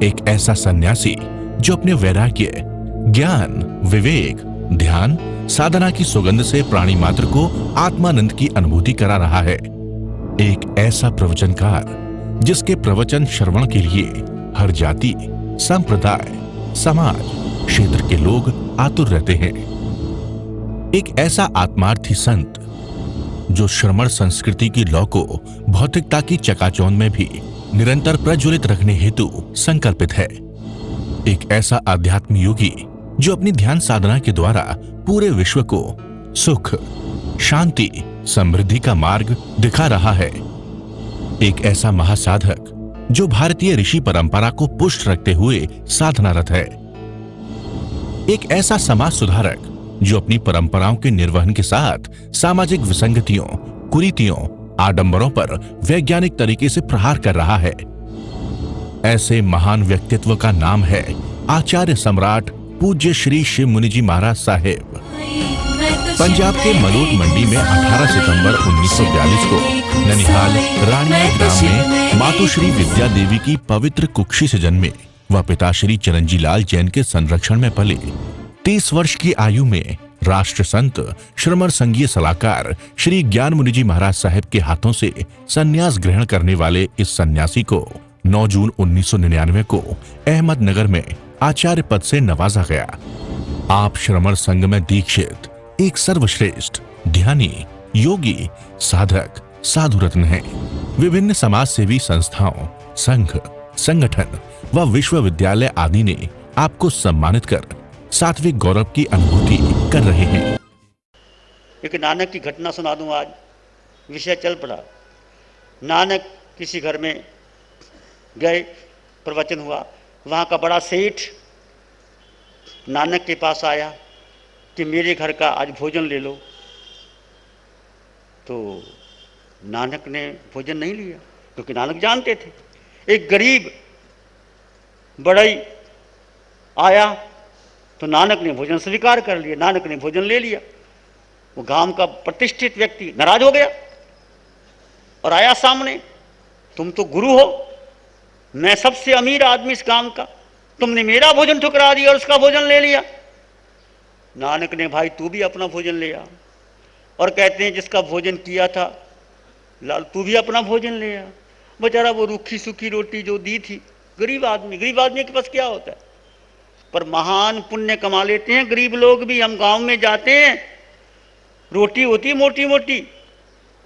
एक ऐसा सन्यासी जो अपने वैराग्य, ज्ञान, विवेक, ध्यान, साधना की सुगंध से प्राणी मात्र को आत्मानंद की अनुभूति करा रहा है। एक ऐसा प्रवचनकार जिसके प्रवचन श्रवण के लिए हर जाति, संप्रदाय, समाज, क्षेत्र के लोग आतुर रहते हैं। एक ऐसा आत्मार्थी संत जो श्रमण संस्कृति की लौ को भौतिकता की चकाचौंध में भी निरंतर प्रज्वलित रखने हेतु संकल्पित है। एक ऐसा आध्यात्म योगी जो अपनी ध्यान साधना के द्वारा पूरे विश्व को सुख, शांति, समृद्धि का मार्ग दिखा रहा है। एक ऐसा महासाधक जो भारतीय ऋषि परंपरा को पुष्ट रखते हुए साधनारत है। एक ऐसा समाज सुधारक जो अपनी परंपराओं के निर्वहन के साथ सामाजिक विसंगतियों, कुरीतियों, आडंबरों पर वैज्ञानिक तरीके से प्रहार कर रहा है। ऐसे महान व्यक्तित्व का नाम है आचार्य सम्राट पूज्य श्री शिव मुनि जी महाराज साहेब। पंजाब के मलोट मंडी में 18 सितंबर 1942 को ननिहाल रानिया ग्राम में मातोश्री विद्या देवी की पवित्र कुक्षी से जन्मे व पिता श्री चिरंजी लाल जैन के संरक्षण में पले 30 वर्ष की आयु में राष्ट्र संत श्रमण संघीय सलाहकार श्री ज्ञान मुनि जी महाराज साहेब के हाथों से संन्यास ग्रहण करने वाले इस सन्यासी को 9 जून 1999 को अहमदनगर में आचार्य पद से नवाजा गया। आप श्रमण संघ में दीक्षित एक सर्वश्रेष्ठ ध्यानी, योगी, साधक, साधु रत्न हैं। विभिन्न समाज सेवी संस्थाओं, संघ, संगठन व विश्वविद्यालय आदि ने आपको सम्मानित कर सात्विक गौरव की अनुभूति कर रहे हैं। एक नानक की घटना सुना दूं। आज विषय चल पड़ा। नानक किसी घर में गए, प्रवचन हुआ। वहाँ का बड़ा सेठ नानक के पास आया कि मेरे घर का आज भोजन ले लो। तो नानक ने भोजन नहीं लिया, क्योंकि नानक जानते थे। एक गरीब बड़ई आया तो नानक ने भोजन स्वीकार कर लिया। नानक ने भोजन ले लिया। वो गांव का प्रतिष्ठित व्यक्ति नाराज हो गया और आया सामने, तुम तो गुरु हो, मैं सबसे अमीर आदमी इस गांव का, तुमने मेरा भोजन ठुकरा दिया और उसका भोजन ले लिया। नानक ने, भाई तू भी अपना भोजन ले आ। और कहते हैं जिसका भोजन किया था, लाल तू भी अपना भोजन ले आ। बेचारा वो रूखी सूखी रोटी जो दी थी, गरीब आदमी के पास क्या होता है, पर महान पुण्य कमा लेते हैं गरीब लोग भी। हम गांव में जाते हैं, रोटी होती मोटी मोटी,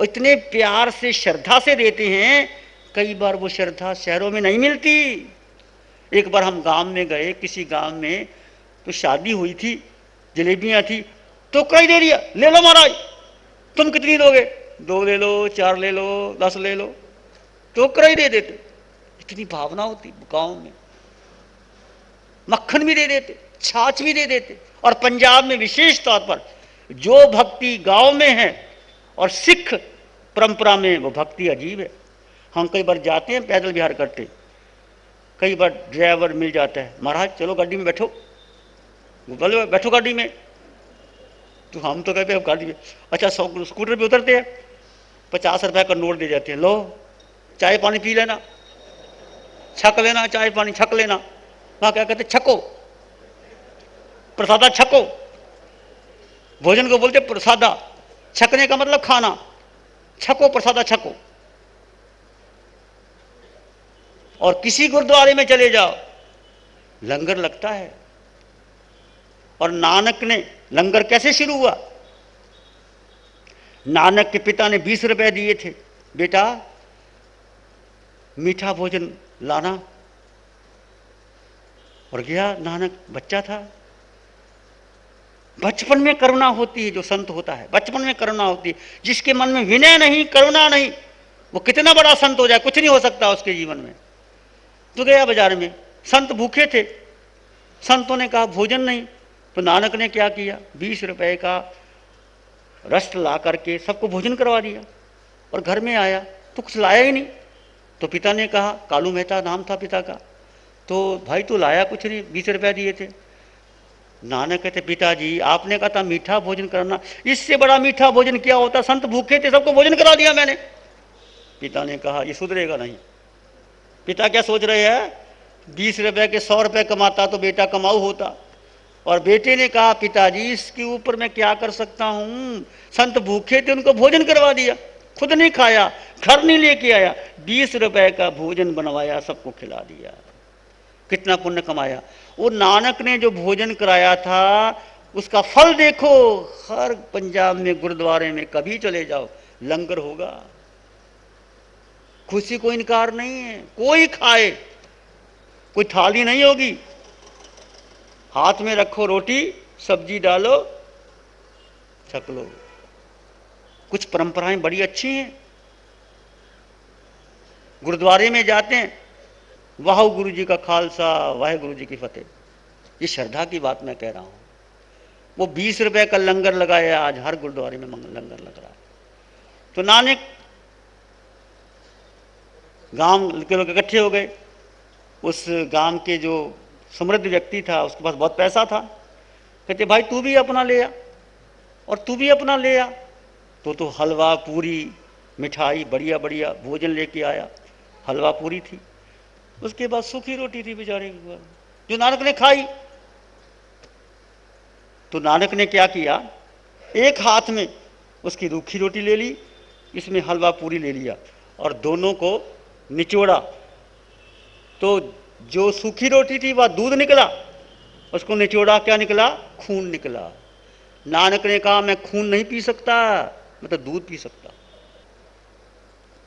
इतने प्यार से श्रद्धा से देते हैं। कई बार वो श्रद्धा शहरों में नहीं मिलती। एक बार हम गांव में गए, किसी गांव में तो शादी हुई थी, जलेबियां थी, तो कई दे दिया, ले लो महाराज, तुम कितनी दोगे? 2 ले लो, 4 ले लो, 10 ले लो, तो कई दे देते। इतनी भावना होती गांव में। मक्खन भी दे देते, छाछ भी दे देते। और पंजाब में विशेष तौर पर जो भक्ति गांव में है और सिख परंपरा में, वो भक्ति अजीब है। हम कई बार जाते हैं, पैदल विहार करते, कई बार ड्राइवर मिल जाता है, महाराज चलो गाड़ी में बैठो, बोलो बैठो गाड़ी में। तो हम तो कहते हैं गाड़ी में, अच्छा स्कूटर पे उतरते हैं, 50 रुपए का नोट दे जाते हैं, लो चाय पानी पी लेना, छक लेना, चाय पानी छक लेना। वहाँ क्या कहते, छको, प्रसादा छको। भोजन को बोलते प्रसादा, छकने का मतलब खाना, छको प्रसादा छको। और किसी गुरुद्वारे में चले जाओ, लंगर लगता है। और नानक ने लंगर कैसे शुरू हुआ? नानक के पिता ने 20 रुपए दिए थे, बेटा मीठा भोजन लाना। और गया नानक, बच्चा था। बचपन में करुणा होती है, जो संत होता है बचपन में करुणा होती है। जिसके मन में विनय नहीं, करुणा नहीं, वो कितना बड़ा संत हो जाए, कुछ नहीं हो सकता उसके जीवन में। तो गया बाजार में, संत भूखे थे, संतों ने कहा भोजन नहीं। तो नानक ने क्या किया, 20 रुपए का रस्ट ला करके सबको भोजन करवा दिया। और घर में आया तो कुछ लाया ही नहीं। तो पिता ने कहा, कालू मेहता नाम था पिता का, तो भाई तो लाया कुछ नहीं, 20 रुपए दिए थे। नानक कहते, पिताजी आपने कहा था मीठा भोजन करना, इससे बड़ा मीठा भोजन क्या होता, संत भूखे थे, सबको भोजन करा दिया मैंने। पिता ने कहा, ये सुधरेगा नहीं। पिता क्या सोच रहे हैं, 20 रुपए के 100 रुपए कमाता तो बेटा कमाऊ होता। और बेटे ने कहा पिताजी इसके ऊपर मैं क्या कर सकता हूं, संत भूखे थे उनको भोजन करवा दिया, खुद नहीं खाया, घर नहीं लेके आया, 20 रुपए का भोजन बनवाया, सबको खिला दिया, कितना पुण्य कमाया। वो नानक ने जो भोजन कराया था उसका फल देखो, हर पंजाब में गुरुद्वारे में कभी चले जाओ लंगर होगा, खुशी को इनकार नहीं है, कोई खाए, कोई थाली नहीं होगी, हाथ में रखो रोटी सब्जी डालो छक लो। कुछ परंपराएं बड़ी अच्छी हैं। गुरुद्वारे में जाते हैं, वाह गुरु जी का खालसा वाहे गुरु जी की फतेह, ये श्रद्धा की बात मैं कह रहा हूं। वो 20 रुपए का लंगर लगाया, आज हर गुरुद्वारे में लंगर लग रहा है। तो नानक गांव के लोग इकट्ठे हो गए, उस गांव के जो समृद्ध व्यक्ति था उसके पास बहुत पैसा था, कहते भाई तू भी अपना ले आ और तू भी अपना ले आ। तो हलवा पूरी मिठाई बढ़िया बढ़िया भोजन लेके आया, हलवा पूरी थी, उसके बाद सूखी रोटी थी बेचारे के घर, जो नानक ने खाई। तो नानक ने क्या किया, एक हाथ में उसकी रूखी रोटी ले ली, इसमें हलवा पूरी ले लिया और दोनों को निचोड़ा। तो जो सूखी रोटी थी वह दूध निकला, उसको निचोड़ा क्या निकला, खून निकला। नानक ने कहा मैं खून नहीं पी सकता, मैं तो दूध पी सकता।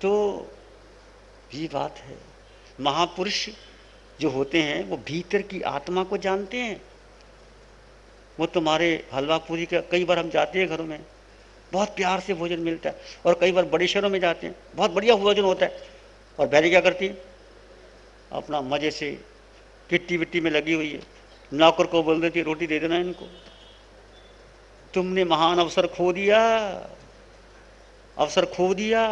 तो ये बात है, महापुरुष जो होते हैं वो भीतर की आत्मा को जानते हैं। वो तुम्हारे हलवा पूरी का, कई बार हम जाते हैं घरों में बहुत प्यार से भोजन मिलता है, और कई बार बड़े शहरों में जाते हैं बहुत बढ़िया भोजन होता है, और बहनें क्या करती हैं, अपना मजे से किट्टी विट्टी में लगी हुई है, नौकर को बोल देती है रोटी दे देना इनको। तुमने महान अवसर खो दिया, अवसर खो दिया।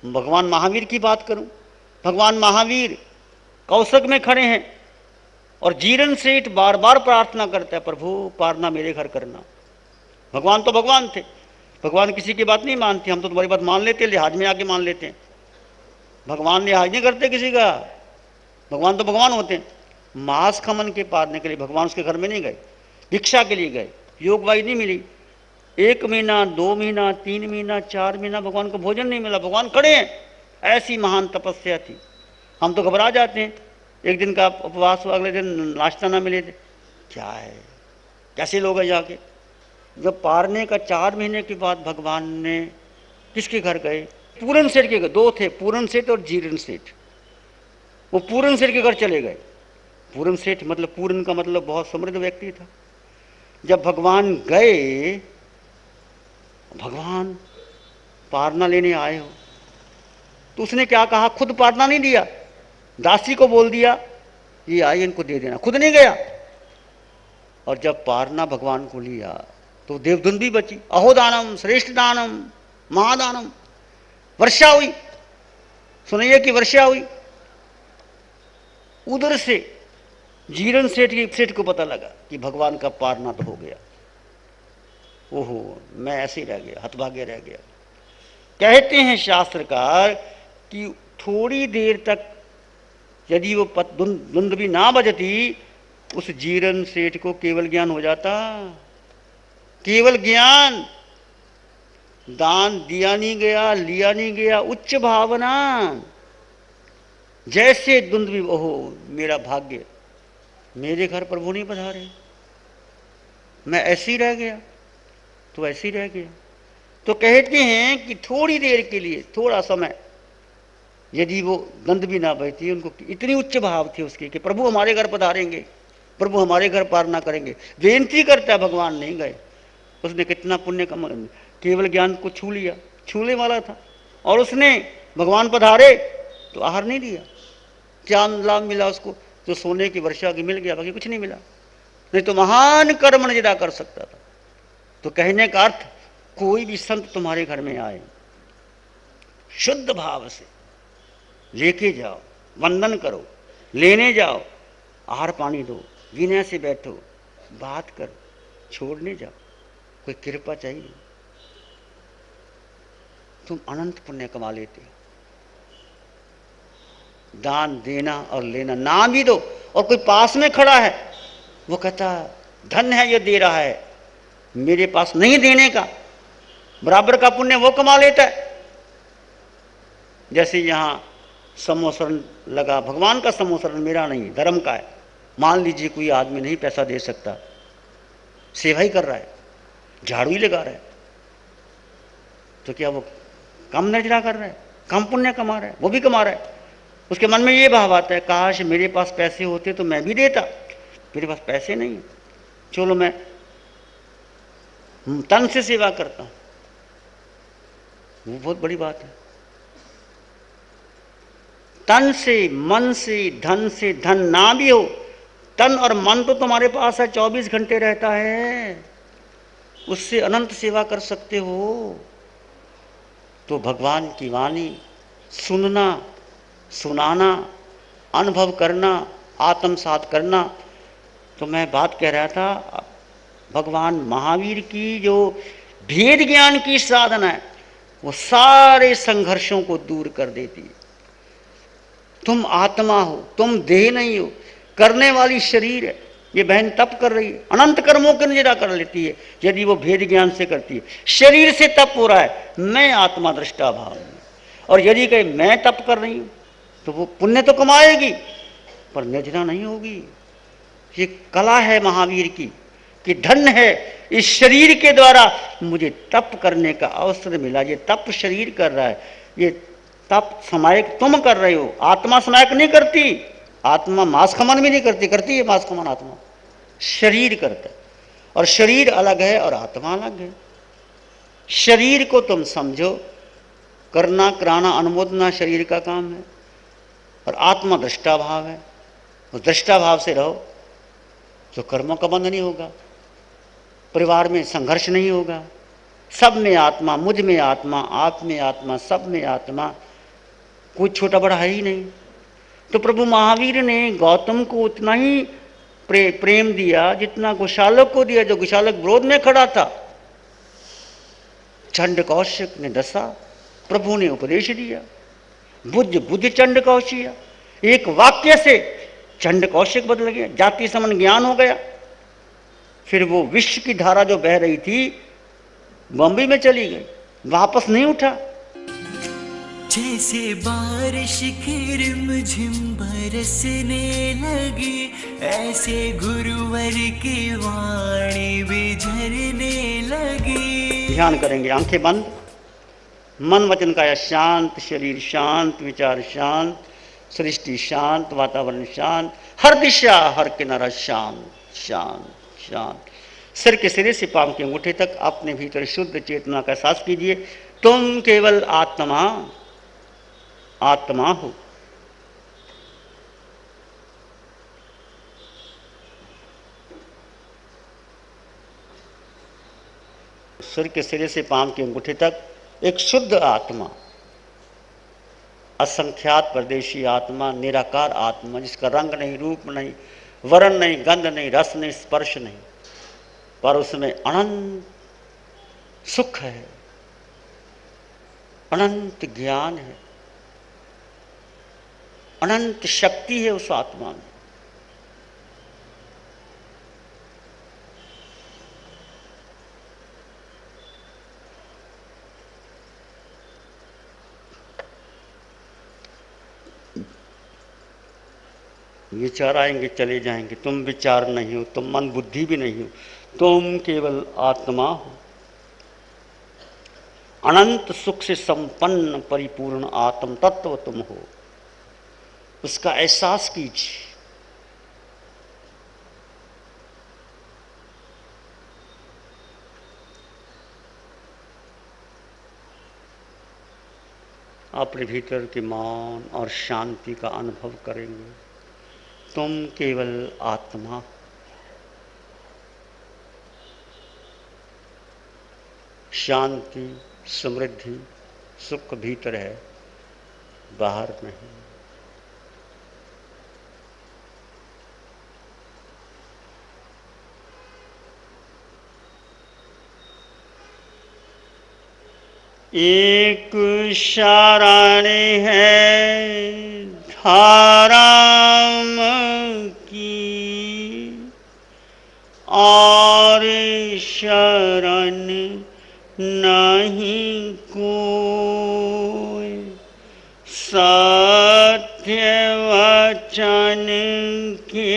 भगवान महावीर की बात करूं, भगवान महावीर कौशक में खड़े हैं और जीरन सेठ बार बार प्रार्थना करता है प्रभु पारना मेरे घर करना। भगवान तो भगवान थे, भगवान किसी की बात नहीं मानते, हम तो तुम्हारी बात मान लेते, लिहाज में आके मान लेते हैं। भगवान लिहाज नहीं करते किसी का, भगवान तो भगवान होते हैं। मांस खमन के पारने के लिए भगवान उसके घर में नहीं गए, भिक्षा के लिए गए, योगवाई नहीं मिली, 1 महीना 2 महीना 3 महीना 4 महीना भगवान को भोजन नहीं मिला, भगवान खड़े हैं, ऐसी महान तपस्या थी। हम तो घबरा जाते हैं, एक दिन का उपवास हुआ, अगले दिन नाश्ता ना मिले थे, क्या है कैसे लोग हैं जाके। जब पारने का 4 महीने के बाद भगवान ने किसके घर गए, पूरन सेठ के घर, 2 थे, पूरन सेठ और जीरन सेठ। वो पूरन सेठ के घर चले गए। पूरन सेठ मतलब, पूरन का मतलब बहुत समृद्ध व्यक्ति था। जब भगवान गए, भगवान पारना लेने आए हो, तो उसने क्या कहा, खुद पारना नहीं दिया, दासी को बोल दिया ये आए इनको दे देना, खुद नहीं गया। और जब पारना भगवान को लिया तो देवधुन भी बची, अहोदानम श्रेष्ठ दानम महादानम, वर्षा हुई, सुनिए कि वर्षा हुई। उधर से जीरन सेठ को पता लगा कि भगवान का पारना तो हो गया। ओहो, मैं ऐसे ही रह गया, हतभाग्य रह गया। कहते हैं शास्त्रकार कि थोड़ी देर तक यदि वो धुंध भी ना बजती, उस जीरन सेठ को केवल ज्ञान हो जाता, केवल ज्ञान। दान दिया नहीं गया, लिया नहीं गया, उच्च भावना, जैसे धुंध भी, ओहो मेरा भाग्य, मेरे घर प्रभु नहीं पधारे, मैं ऐसे ही रह गया, तो ऐसे ही रह गया। तो कहते हैं कि थोड़ी देर के लिए, थोड़ा समय, यदि वो गंध भी ना बहती, उनको इतनी उच्च भाव थी उसकी कि प्रभु हमारे घर पधारेंगे, प्रभु हमारे घर पारना करेंगे, बेनती करता, भगवान नहीं गए। उसने कितना पुण्य कमा, केवल ज्ञान को छू लिया, छूने वाला था, और उसने भगवान पधारे तो आहार नहीं दिया। क्या लाभ मिला उसको, जो सोने की वर्षा की मिल गया, बाकी कुछ नहीं मिला, नहीं तो महान कर्म निजदा कर सकता था। तो कहने का अर्थ, कोई भी संत तुम्हारे घर में आए, शुद्ध भाव से लेके जाओ, वंदन करो, लेने जाओ, आहार पानी दो, विनय से बैठो, बात करो, छोड़ने जाओ, कोई कृपा चाहिए, तुम अनंत पुण्य कमा लेते हो। दान देना और लेना, ना भी दो और कोई पास में खड़ा है वो कहता धन है ये दे रहा है, मेरे पास नहीं देने का, बराबर का पुण्य वो कमा लेता है। जैसे यहां समोसरण लगा, भगवान का समोसरण, मेरा नहीं, धर्म का है। मान लीजिए कोई आदमी नहीं पैसा दे सकता, सेवा ही कर रहा है, झाड़ू ही लगा रहा है, तो क्या वो कम नजरा कर रहा है? कम पुण्य कमा रहा है? वो भी कमा रहा है। उसके मन में ये भाव आता है, काश मेरे पास पैसे होते तो मैं भी देता, मेरे पास पैसे नहीं है, चलो मैं तन से सेवा करता हूं। वो बहुत बड़ी बात है। तन से, मन से, धन से, धन ना भी हो, तन और मन तो तुम्हारे पास है, 24 घंटे रहता है, उससे अनंत सेवा कर सकते हो। तो भगवान की वाणी सुनना, सुनाना, अनुभव करना, आत्मसात करना। तो मैं बात कह रहा था, भगवान महावीर की जो भेद ज्ञान की साधना है वो सारे संघर्षों को दूर कर देती है। तुम आत्मा हो, तुम देह नहीं हो, करने वाली शरीर है। ये बहन तप कर रही है, अनंत कर्मों की निजरा कर लेती है यदि वो भेद ज्ञान से करती है। शरीर से तप हो रहा है, मैं आत्मा दृष्टा भाव में, और यदि कहे मैं तप कर रही हूं तो वो पुण्य तो कमाएगी पर निजरा नहीं होगी। ये कला है महावीर की कि धन है इस शरीर के द्वारा मुझे तप करने का अवसर मिला। ये तप शरीर कर रहा है, ये तप समायक तुम कर रहे हो, आत्मा समायक नहीं करती। आत्मा मांस खमन भी नहीं करती, करती है मांस खमन आत्मा, शरीर करता है। और शरीर अलग है और आत्मा अलग है। शरीर को तुम समझो, करना कराना अनुमोदना शरीर का काम है, और आत्मा दृष्टा भाव है। उस दृष्टा भाव से रहो तो कर्मों का बंध नहीं होगा, परिवार में संघर्ष नहीं होगा। सब में आत्मा, मुझ में आत्मा, आप में आत्मा, सब में आत्मा, कोई छोटा बड़ा है ही नहीं। तो प्रभु महावीर ने गौतम को उतना ही प्रेम दिया जितना गोशालक को दिया, जो गोशालक विरोध में खड़ा था। चंड कौशिक ने दसा, प्रभु ने उपदेश दिया, बुद्ध बुद्ध चंड कौशिया। एक वाक्य से चंड कौशिक बदल गया, जाति समन ज्ञान हो गया। फिर वो विश्व की धारा जो बह रही थी बॉम्बे में चली गई, वापस नहीं उठा। जैसे बारिश की रिमझिम बरसने लगी, ऐसे गुरुवर की वाणी भी झरने लगी। ध्यान करेंगे, आंखें बंद, मन वचन काया शांत, शरीर शांत, विचार शांत, सृष्टि शांत, वातावरण शांत, हर दिशा हर किनारा शांत शांत शांत। सिर के सिरे से पांव के अंगूठे तक अपने भीतर शुद्ध चेतना का एहसास कीजिए। तुम केवल आत्मा, आत्मा हो। सिर के सिरे से पांव के अंगूठे तक एक शुद्ध आत्मा, असंख्यात परदेशी आत्मा, निराकार आत्मा, जिसका रंग नहीं, रूप नहीं, वर्ण नहीं, गंध नहीं, रस नहीं, स्पर्श नहीं, पर उसमें अनंत सुख है, अनंत ज्ञान है, अनंत शक्ति है उस आत्मा में। विचार आएंगे चले जाएंगे, तुम विचार नहीं हो, तुम मन बुद्धि भी नहीं हो, तुम केवल आत्मा हो। अनंत सुख से संपन्न परिपूर्ण आत्म तत्व तुम हो, उसका एहसास कीजिए। अपने भीतर के मौन और शांति का अनुभव करेंगे। तुम केवल आत्मा, शांति, समृद्धि, सुख भीतर है, बाहर नहीं। एक शाराने है राम की और शरण नहीं कोई, सत्य वचन के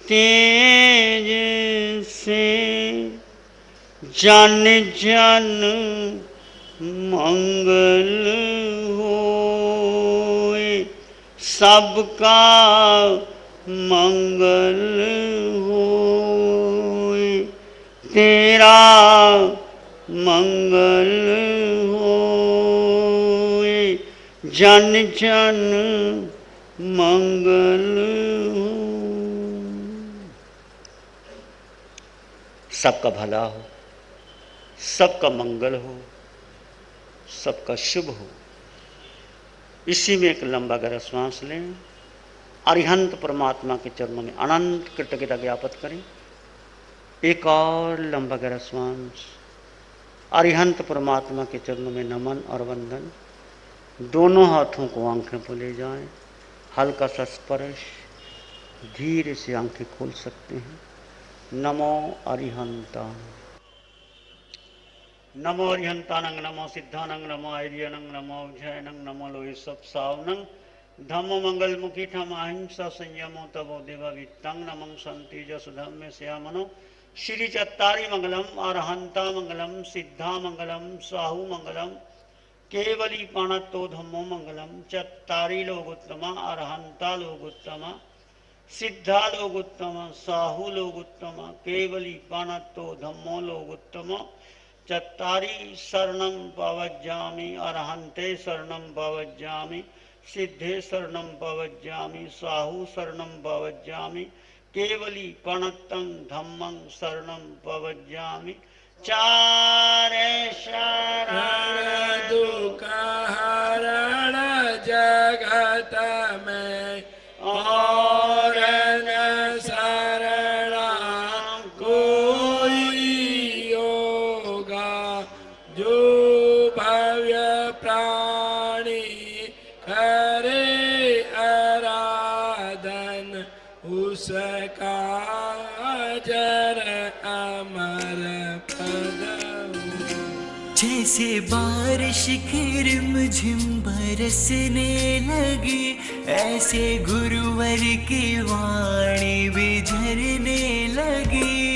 तेज से जन जन मंगल होए, सबका मंगल होए, तेरा मंगल होए, जन जन मंगल हो। सबका भला हो, सबका मंगल हो, सबका शुभ हो। इसी में एक लंबा गहरा श्वास लें, अरिहंत परमात्मा के चरणों में अनंत कृतज्ञता ज्ञापित करें। एक और लंबा गहरा श्वास, अरिहंत परमात्मा के चरणों में नमन और वंदन। दोनों हाथों को आंखें पर ले जाएं, हल्का सा स्पर्श, धीरे से आंखें खोल सकते हैं। नमो अरिहंतान, नमो अरिहंतानंग, नमो सिद्धानंग, नमो आर्यनंग, नमो जयनंग, नमो लोहे सब सावनंग, धम्मो मंगल मुखी ठम अहिंसा संयमो तबो देवा वित्तंग, नमं संति जस धम्मे श्यामनो श्री चत्तारी मंगलम, अरहंता मंगलम, सिद्धा मंगलम, साहू मंगलम, केवली पाणत्तो धम्मो मंगलम, चत्तारी लोगोत्तमा, अरहंता लोगोत्तमा, सिद्धा लोगोत्तमा, साहू लोगोत्तमा, केवली पाणत्तो धम्मो लोगोत्तमा, चत्तारी शरणं पवज्जामि, अरहंते शरणं पवज्जामि, सिद्धे शरणं पवज्जामि, साहू शरणं पवज्जामि, केवली प्रणतं धम्मं शरणं पवज्जामि। चारे शरण दुख हरण जगत में और न शरणा कोई होगा, जो भव्य प्राणी करे आराधन, उसका अजर अमर पद। जैसे बारिश की रिमझिम बरसने लगी, ऐसे गुरुवर की वाणी भी झरने लगी।